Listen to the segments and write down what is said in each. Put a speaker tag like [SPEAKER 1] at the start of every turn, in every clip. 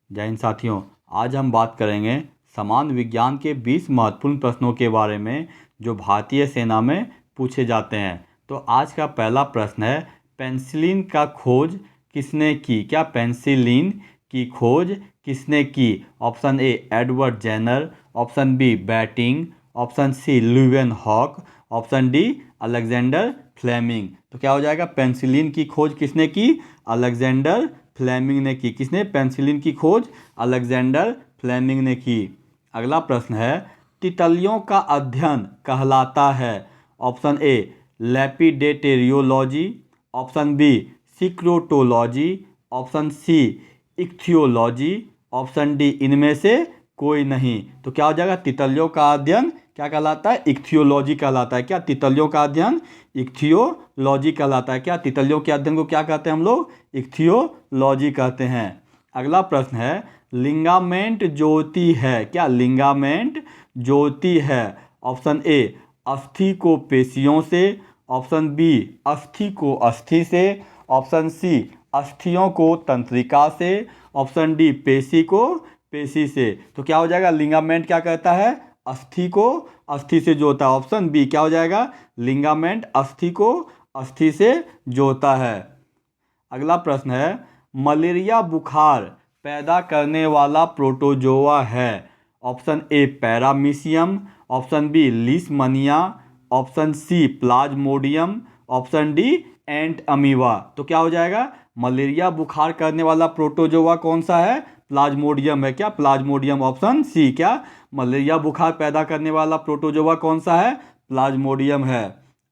[SPEAKER 1] जय हिंद साथियों। आज हम बात करेंगे सामान्य विज्ञान के 20 महत्वपूर्ण प्रश्नों के बारे में जो भारतीय सेना में पूछे जाते हैं। तो आज का पहला प्रश्न है, पेनिसिलिन का खोज किसने की? क्या पेनिसिलिन की खोज किसने की? Option A Edward Jenner, option B Banting, option C Leeuwenhoek, option D Alexander Fleming. तो क्या हो जाएगा? पेनिसिलिन की खोज किसने की? अलेक्जेंडर फ्लेमिंग ने की। किसने? पेनिसिलिन की खोज अलेक्जेंडर फ्लेमिंग ने की। अगला प्रश्न है, तितलियों का अध्ययन कहलाता है? Option A lepidopterology, option B सिक्रोटोलॉजी, option C ichthyology, option D इनमें से कोई नहीं। तो क्या हो जाएगा? तितलियों का अध्ययन क्या कहलाता है? इक्थियोलॉजी कहलाता है। क्या? तितलियों का अध्ययन इक्थियोलॉजी कहलाता है। क्या? तितलियों के अध्ययन को क्या कहते हैं हम लोग? इक्थियोलॉजी कहते हैं। अगला प्रश्न है, लिंगामेंट ज्योति है? क्या लिंगामेंट ज्योति है? ऑप्शन ए अस्थि को पेशियों से, ऑप्शन बी अस्थि को अस्थि से, ऑप्शन सी अस्थियों को तंत्रिका से, ऑप्शन डी पेशी को पेशी से। तो क्या हो जाएगा? लिंगामेंट क्या कहता है? अस्थि को अस्थि से जोड़ता है। ऑप्शन बी क्या हो जाएगा? लिंगामेंट अस्थि को अस्थि से जोड़ता है। अगला प्रश्न है, मलेरिया बुखार पैदा करने वाला प्रोटोजोआ है? Option A paramecium, option B leishmania, option C plasmodium, option D entamoeba. तो क्या हो जाएगा? मलेरिया बुखार करने वाला प्रोटोजोआ कौन सा है? प्लाज्मोडियम है। क्या? प्लाज्मोडियम। ऑप्शन सी क्या? मलेरिया बुखार पैदा करने वाला प्रोटोजोआ कौन सा है? प्लाज्मोडियम है।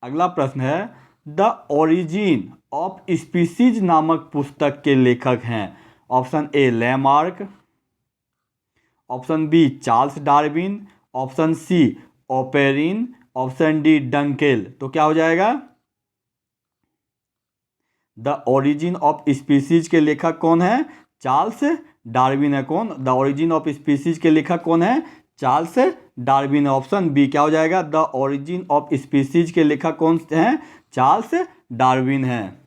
[SPEAKER 1] अगला प्रश्न है, द ओरिजिन ऑफ स्पीसीज नामक पुस्तक के लेखक हैं? Option A Lamarck, option B Charles Darwin, option C Oparin, option D Dunkel. तो क्या हो जाएगा? द ओरिजिन ऑफ स्पीसीज के लेखक कौन है? चार्ल्स डार्विन है। कौन? द ओरिजिन ऑफ स्पीसीज के लेखक कौन है? चार्ल्स डार्विन है। ऑप्शन बी क्या हो जाएगा? द ओरिजिन ऑफ स्पीसीज के लेखक कौन हैं? चार्ल्स डार्विन है।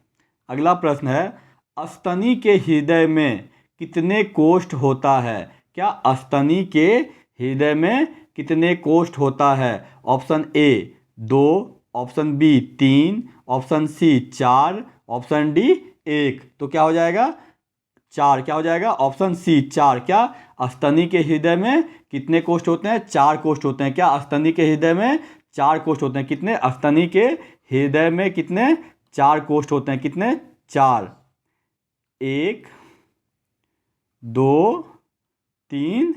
[SPEAKER 1] अगला प्रश्न है, स्तनी के हृदय में कितने कोष्ठ होता है? क्या? स्तनी के हृदय में कितने कोष्ठ होता है? Option A 2, option B 3, option C 4, option D 1। तो क्या हो जाएगा? 4। क्या हो जाएगा? Option C 4। क्या? स्तनी के हृदय में कितने कोष्ठ होते हैं? 4 कोष्ठ होते हैं। क्या? स्तनी के हृदय में 4 कोष्ठ होते हैं। कितने? स्तनी के हृदय में कितने? 4 कोष्ठ होते हैं। कितने? 4। 1, 2, 3,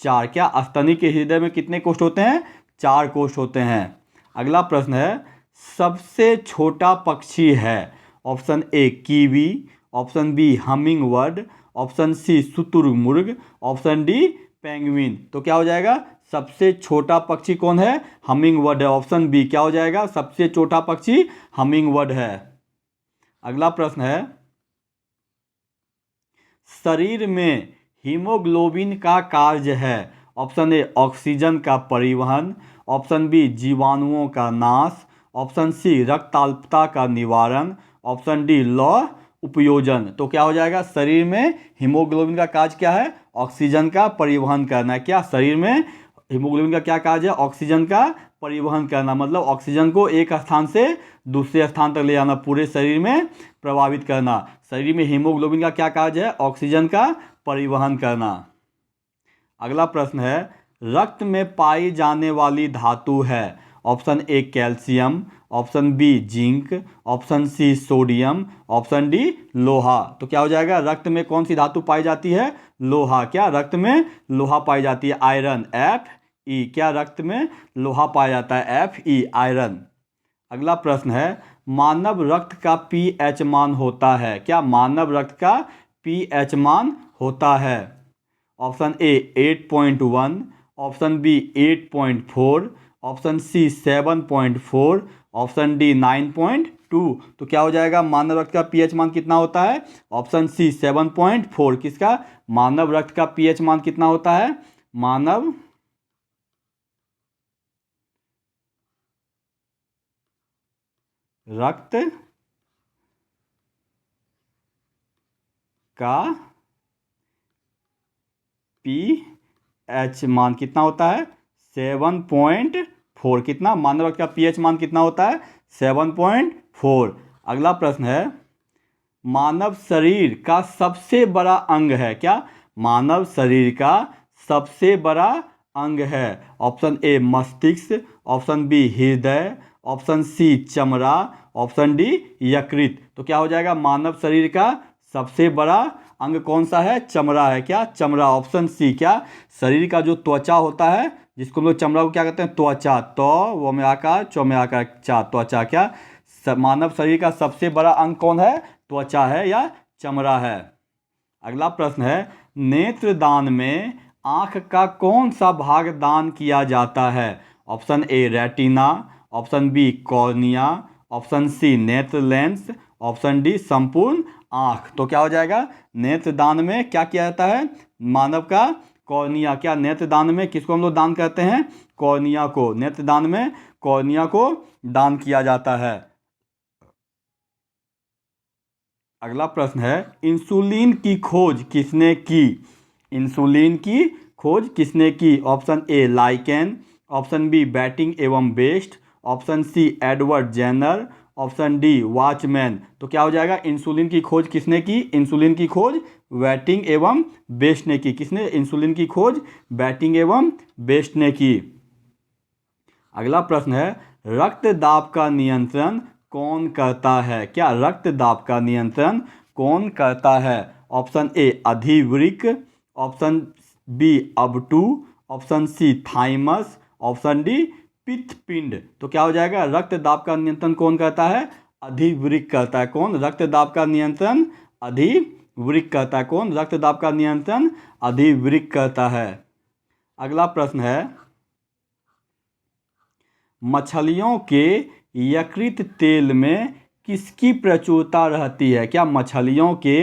[SPEAKER 1] 4। क्या? स्तनी के हृदय में कितने कोष्ठ होते हैं? 4 कोष्ठ होते हैं। अगला प्रश्न है, सबसे छोटा पक्षी है? Option A kiwi, option B humming bird, option C शुतुरमुर्ग, ऑप्शन डी पेंगुइन। तो क्या हो जाएगा? सबसे छोटा पक्षी कौन है? हमिंग बर्ड है। ऑप्शन बी क्या हो जाएगा? सबसे छोटा पक्षी हमिंग बर्ड है। अगला प्रश्न है, शरीर में हीमोग्लोबिन का कार्य है? ऑप्शन ए ऑक्सीजन का परिवहन, ऑप्शन बी जीवाणुओं का नाश, ऑप्शन सी रक्ताल्पता का निवारण, ऑप्शन डी लौह उपयोजन। तो क्या हो जाएगा? शरीर में हीमोग्लोबिन का कार्य क्या है? ऑक्सीजन का परिवहन करना है। क्या? शरीर में हीमोग्लोबिन का क्या कार्य है? ऑक्सीजन का परिवहन करना। मतलब ऑक्सीजन को एक स्थान से दूसरे स्थान तक ले जाना, पूरे शरीर में प्रभावित करना। शरीर में हीमोग्लोबिन का क्या कार्य है? ऑक्सीजन का परिवहन करना। अगला प्रश्न है, रक्त में पाई जाने वाली धातु है? Option A calcium, option B zinc, option C sodium, option D लोहा। तो क्या हो जाएगा? रक्त में कौन सी धातु पाई जाती है? लोहा। क्या? रक्त में लोहा पाई जाती है। Iron, F E. क्या? रक्त में लोहा पाया जाता है, एफ ई, आयरन। अगला प्रश्न है, मानव रक्त का पीएच मान होता है? क्या? मानव रक्त का पीएच मान होता है? Option A 8.1, option B 8.4, option C 7.4, option D 9.2। तो क्या हो जाएगा? मानव रक्त का पीएच मान कितना होता है? Option C 7.4। किसका? मानव रक्त का पीएच मान कितना होता है? मानव रक्त का pH मान कितना होता है 7.4। कितना मानव रक्त का pH मान कितना होता है 7.4। अगला प्रश्न है मानव शरीर का सबसे बड़ा अंग है क्या? मानव शरीर का सबसे बड़ा अंग है। ऑप्शन ए मस्तिष्क, ऑप्शन बी हृदय, ऑप्शन सी चमड़ा, ऑप्शन डी यकृत। तो क्या हो जाएगा मानव शरीर का सबसे बड़ा अंग कौन सा है? चमड़ा है। क्या? चमड़ा। Option C. क्या? शरीर का जो त्वचा होता है जिसको हम लोग चमड़ा को क्या कहते हैं? त्वचा। तो वो में आकार चौ में आकार चा त्वचा। क्या मानव शरीर का सबसे बड़ा अंग कौन है? त्वचा है या चमड़ा है। अगला प्रश्न है नेत्रदान में आंख का कौन सा भाग दान किया जाता है? Option A retina, option B cornea, option C नेत्र लेंस, ऑप्शन डी संपूर्ण आंख। तो क्या हो जाएगा नेत्रदान में क्या किया जाता है? मानव का कॉर्निया। क्या नेत्रदान में किसको हम लोग दान करते हैं? कॉर्निया को। नेत्रदान में कॉर्निया को दान किया जाता है। अगला प्रश्न है इंसुलिन की खोज किसने की? इंसुलिन की खोज किसने की? Option A lichen, option B Banting एवं Best, option C Edward Jenner, option D Waksman. तो क्या हो जाएगा इंसुलिन की खोज किसने की? इंसुलिन की खोज बैटिंग एवं बेस्ट ने की। किसने इंसुलिन की खोज? बैटिंग एवं बेस्ट ने की। अगला प्रश्न है रक्तदाब का नियंत्रण कौन करता है? क्या रक्तदाब का नियंत्रण कौन करता है? ऑप्शन ए अधिवृक्क, ऑप्शन बी अबटू, option C thymus, option D पित्तपिंड। तो क्या हो जाएगा रक्तदाब का नियंत्रण कौन करता है? अधिवृक्क करता है। कौन? रक्तदाब का नियंत्रण अधिवृक्क करता है। कौन? रक्तदाब का नियंत्रण अधिवृक्क करता है। अगला प्रश्न है मछलियों के यकृत तेल में किसकी प्रचुरता रहती है? क्या मछलियों के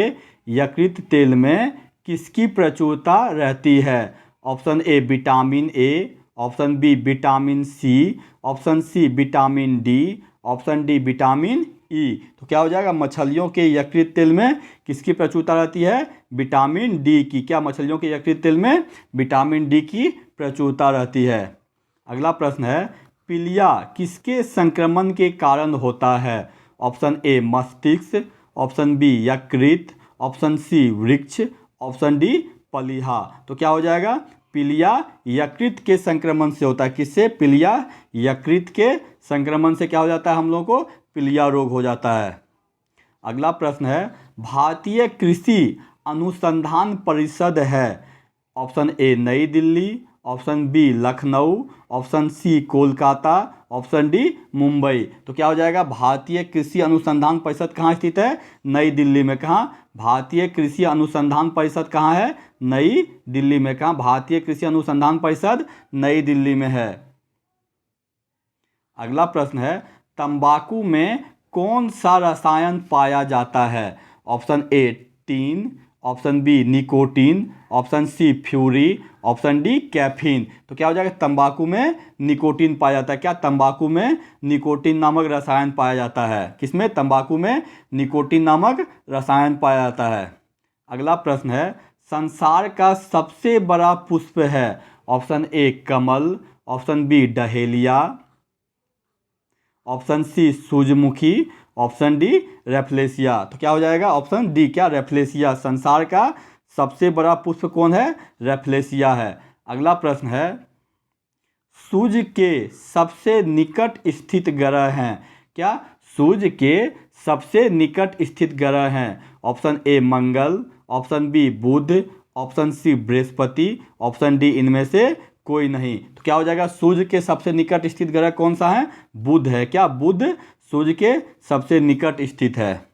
[SPEAKER 1] यकृत तेल में किसकी प्रचुरता रहती है? Option A vitamin A, option B vitamin C, option C vitamin D, option D vitamin E. तो क्या हो जाएगा मछलियों के यकृत तेल में किसकी प्रचुरता रहती है? विटामिन डी की। क्या मछलियों के यकृत तेल में विटामिन डी की प्रचुरता रहती है। अगला प्रश्न है पीलिया किसके संक्रमण के कारण होता है? ऑप्शन ए मस्तिष्क, ऑप्शन बी यकृत, ऑप्शन सी वृक्ष, ऑप्शन डी पलीहा। तो क्या हो जाएगा पीलिया यकृत के संक्रमण से होता है। किससे? पीलिया यकृत के संक्रमण से क्या हो जाता है हम लोगों को? पीलिया रोग हो जाता है। अगला प्रश्न है भारतीय कृषि अनुसंधान परिषद है। Option A New Delhi, option B Lucknow, option C Kolkata, option D Mumbai. तो क्या हो जाएगा भारतीय कृषि अनुसंधान परिषद कहाँ स्थित है? नई दिल्ली में। कहाँ? भारतीय कृषि अनुसंधान परिषद कहाँ है? नई दिल्ली में। कहाँ? भारतीय कृषि अनुसंधान परिषद नई दिल्ली में है। अगला प्रश्न है तंबाकू में कौन सा रसायन पाया जाता है? Option A tin, option B nicotine, option C fury, option D caffeine. तो क्या हो जाएगा तंबाकू में निकोटीन पाया जाता है। क्या तंबाकू में निकोटीन नामक रसायन पाया जाता है? किसमें? तंबाकू में निकोटीन नामक रसायन पाया जाता है। अगला प्रश्न है संसार का सबसे बड़ा पुष्प है। ऑप्शन ए कमल, option B dahlia, option C सूरजमुखी, ऑप्शन डी रेफ्लेशिया। तो क्या हो जाएगा ऑप्शन डी। क्या? रेफ्लेशिया। संसार का सबसे बड़ा पुष्प कौन है? रेफ्लेशिया है। अगला प्रश्न है सूर्य के सबसे निकट स्थित ग्रह हैं। क्या? सूर्य के सबसे निकट स्थित ग्रह हैं। Option A Mangal, option B Budh, option C Brihaspati, option D इनमें से कोई नहीं। तो क्या हो जाएगा सूर्य के सबसे निकट स्थित ग्रह कौन सा है? बुध है। क्या? बुध सूर्य के सबसे निकट स्थित है।